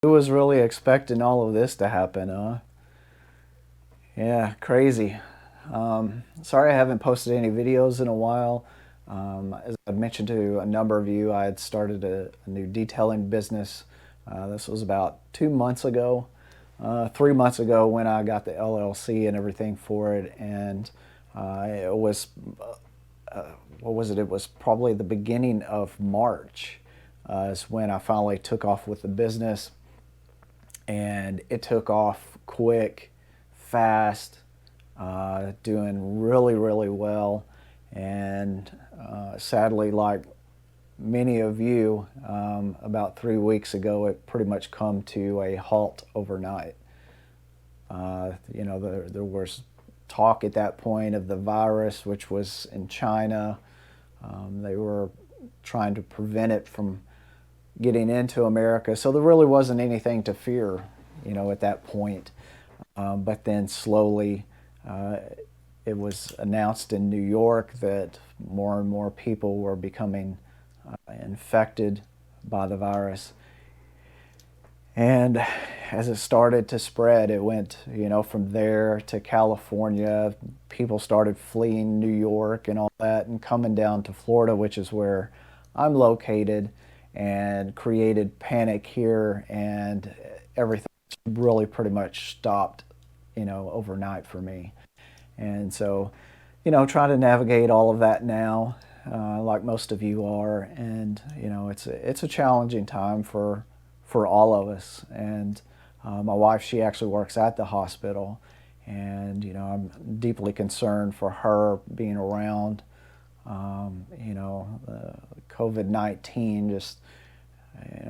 Who was really expecting all of this to happen, huh? Yeah, crazy. Sorry I haven't posted any videos in a while. As I mentioned to a number of you, I had started a new detailing business. This was about 2 months ago, 3 months ago when I got the LLC and everything for it. And it was, what was it? It was probably the beginning of March is when I finally took off with the business. And it took off quick, fast, doing really, really well. And sadly, like many of you, about 3 weeks ago, it pretty much come to a halt overnight. There was talk at that point of the virus, which was in China. They were trying to prevent it from getting into America. So there really wasn't anything to fear, at that point. But then slowly, it was announced in New York that more and more people were becoming infected by the virus. And as it started to spread, it went, from there to California. People started fleeing New York and all that and coming down to Florida, which is where I'm located, and created panic here, and everything really pretty much stopped, overnight for me. And so, trying to navigate all of that now, like most of you are, and it's a challenging time for all of us. And my wife, she actually works at the hospital, and I'm deeply concerned for her being around. COVID-19 just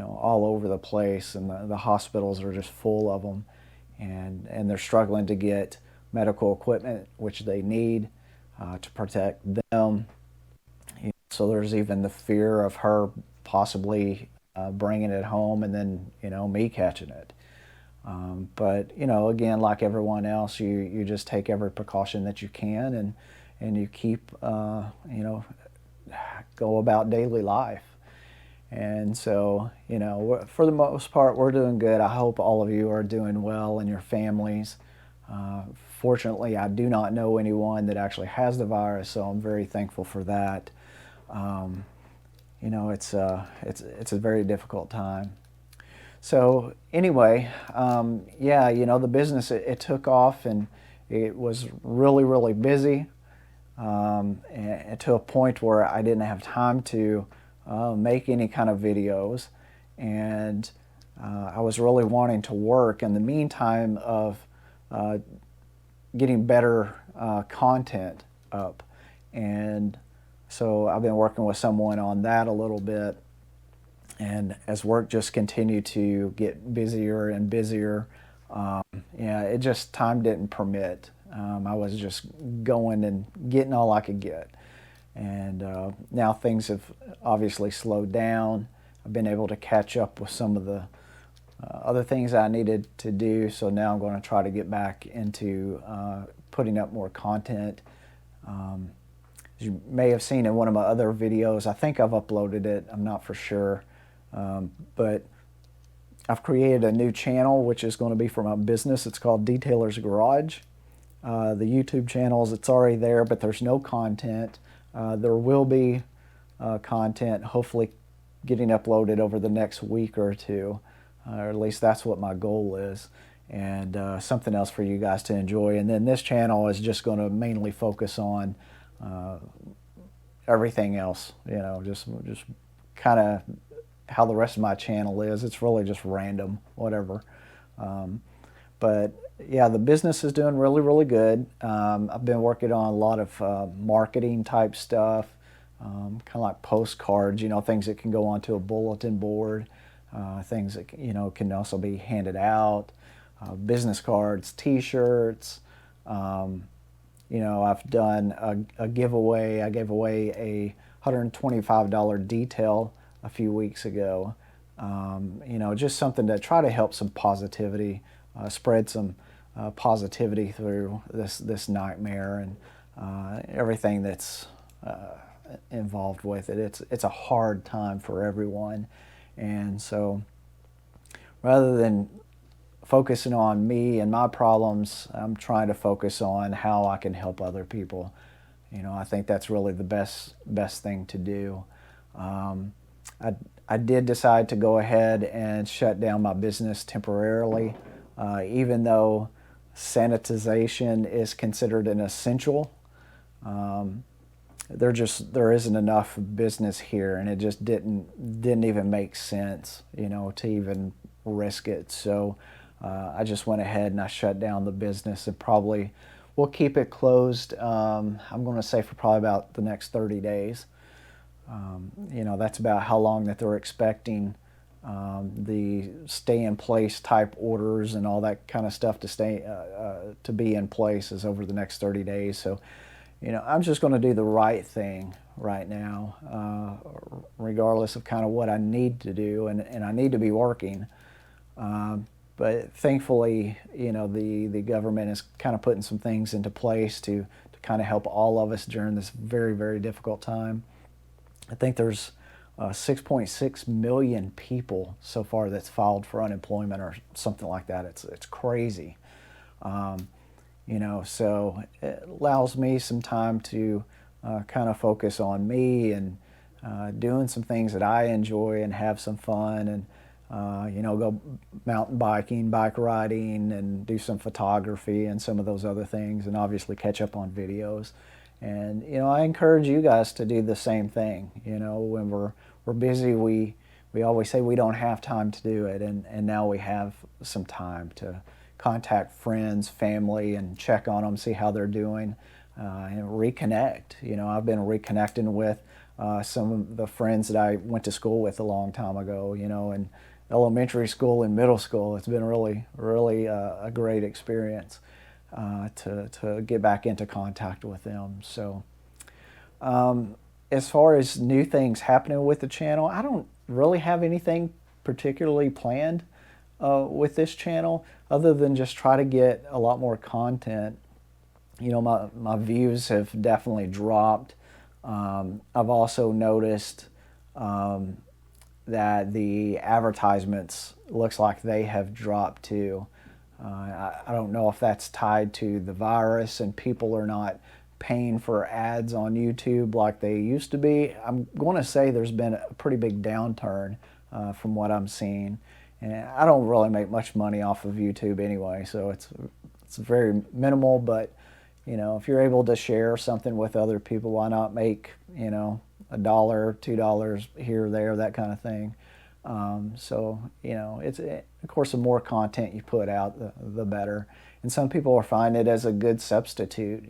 all over the place, and the hospitals are just full of them, and they're struggling to get medical equipment, which they need to protect them. So there's even the fear of her possibly bringing it home, and then me catching it. But again, like everyone else, you just take every precaution that you can, and you keep go about daily life. And so, for the most part, we're doing good. I hope all of you are doing well and your families. Fortunately, I do not know anyone that actually has the virus, so I'm very thankful for that. It's a very difficult time. So anyway, yeah, the business, it took off, and it was really, really busy, and to a point where I didn't have time to make any kind of videos. And I was really wanting to work in the meantime of getting better content up. And so I've been working with someone on that a little bit. And as work just continued to get busier and busier, yeah, it just, time didn't permit. I was just going and getting all I could get. And now things have obviously slowed down. I've been able to catch up with some of the other things I needed to do. So now I'm going to try to get back into putting up more content. As you may have seen in one of my other videos, I think I've uploaded it, I'm not for sure. But I've created a new channel, which is going to be for my business. It's called Detailer's Garage. The YouTube channels, it's already there, but there's no content. There will be content hopefully getting uploaded over the next week or two, or at least that's what my goal is, and something else for you guys to enjoy. And then this channel is just going to mainly focus on everything else, just kind of how the rest of my channel is. It's really just random, whatever. But yeah, the business is doing really, really good. I've been working on a lot of marketing type stuff, kind of like postcards, things that can go onto a bulletin board, things that, can also be handed out, business cards, t-shirts. I've done a giveaway. I gave away a $125 detail a few weeks ago. Just something to try to help some positivity, spread some positivity through this nightmare, and everything that's involved with it. It's a hard time for everyone, and so rather than focusing on me and my problems, I'm trying to focus on how I can help other people. I think that's really the best thing to do. Um, I, I did decide to go ahead and shut down my business temporarily, even though sanitization is considered an essential. Um, there isn't enough business here, and it just didn't even make sense, to even risk it. So I just went ahead and I shut down the business, and probably we'll keep it closed. I'm going to say for probably about the next 30 days. That's about how long that they're expecting the stay in place type orders and all that kind of stuff to be in place is over the next 30 days. So I'm just going to do the right thing right now, regardless of kind of what I need to do, and I need to be working. But thankfully, the government is kind of putting some things into place to kind of help all of us during this very, very difficult time. I think there's 6.6 million people so far that's filed for unemployment or something like that. It's crazy. Um, so it allows me some time to kind of focus on me and doing some things that I enjoy and have some fun, and go mountain biking, bike riding, and do some photography and some of those other things, and obviously catch up on videos. And I encourage you guys to do the same thing. When we're busy, we always say we don't have time to do it, and now we have some time to contact friends, family, and check on them, see how they're doing, and reconnect. I've been reconnecting with some of the friends that I went to school with a long time ago, in elementary school and middle school. It's been really, really a great experience to get back into contact with them. So as far as new things happening with the channel, I don't really have anything particularly planned with this channel, other than just try to get a lot more content. My views have definitely dropped. I've also noticed that the advertisements looks like they have dropped too. I don't know if that's tied to the virus and people are not paying for ads on YouTube like they used to be. I'm going to say there's been a pretty big downturn from what I'm seeing. And I don't really make much money off of YouTube anyway, so it's very minimal. But if you're able to share something with other people, why not make $1, $2 here or there, that kind of thing. So it's of course the more content you put out, the better. And some people are finding it as a good substitute,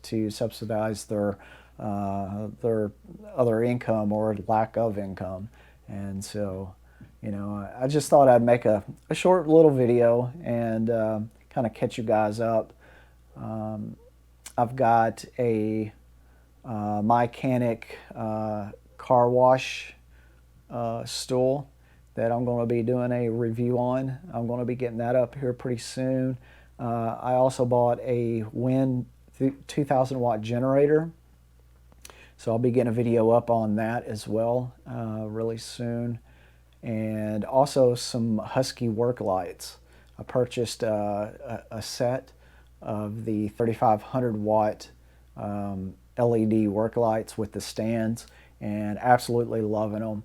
to subsidize their other income or lack of income. And so I just thought I'd make a short little video and kind of catch you guys up. I've got a Mechanic car wash stool that I'm going to be doing a review on. I'm going to be getting that up here pretty soon. I also bought a Wind 2000 watt generator, so I'll be getting a video up on that as well really soon. And also some Husky work lights. I purchased a set of the 3500 watt LED work lights with the stands, and absolutely loving them.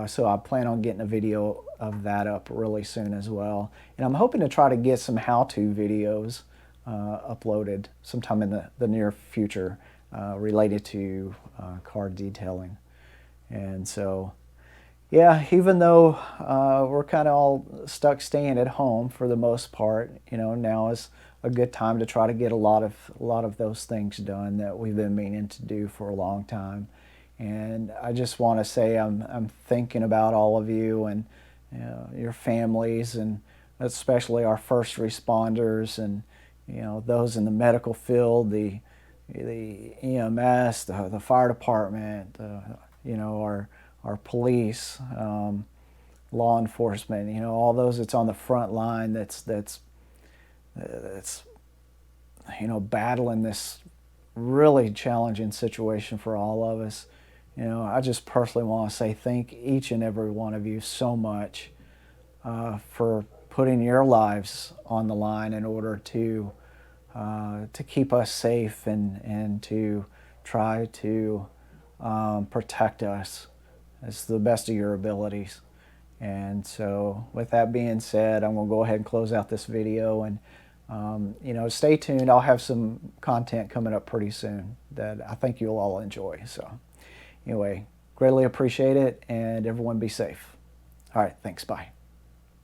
So I plan on getting a video of that up really soon as well. And I'm hoping to try to get some how-to videos uploaded sometime in the near future related to car detailing. And so yeah, even though we're kind of all stuck staying at home for the most part, now is a good time to try to get a lot of those things done that we've been meaning to do for a long time. And I just want to say I'm thinking about all of you and your families, and especially our first responders and those in the medical field, the EMS, the fire department, our police, law enforcement, all those that's on the front line that's battling this really challenging situation for all of us. I just personally want to say thank each and every one of you so much for putting your lives on the line in order to keep us safe and to try to protect us as the best of your abilities. And so with that being said, I'm going to go ahead and close out this video, and you know, stay tuned. I'll have some content coming up pretty soon that I think you'll all enjoy. So anyway, greatly appreciate it, and everyone be safe. All right, thanks, bye.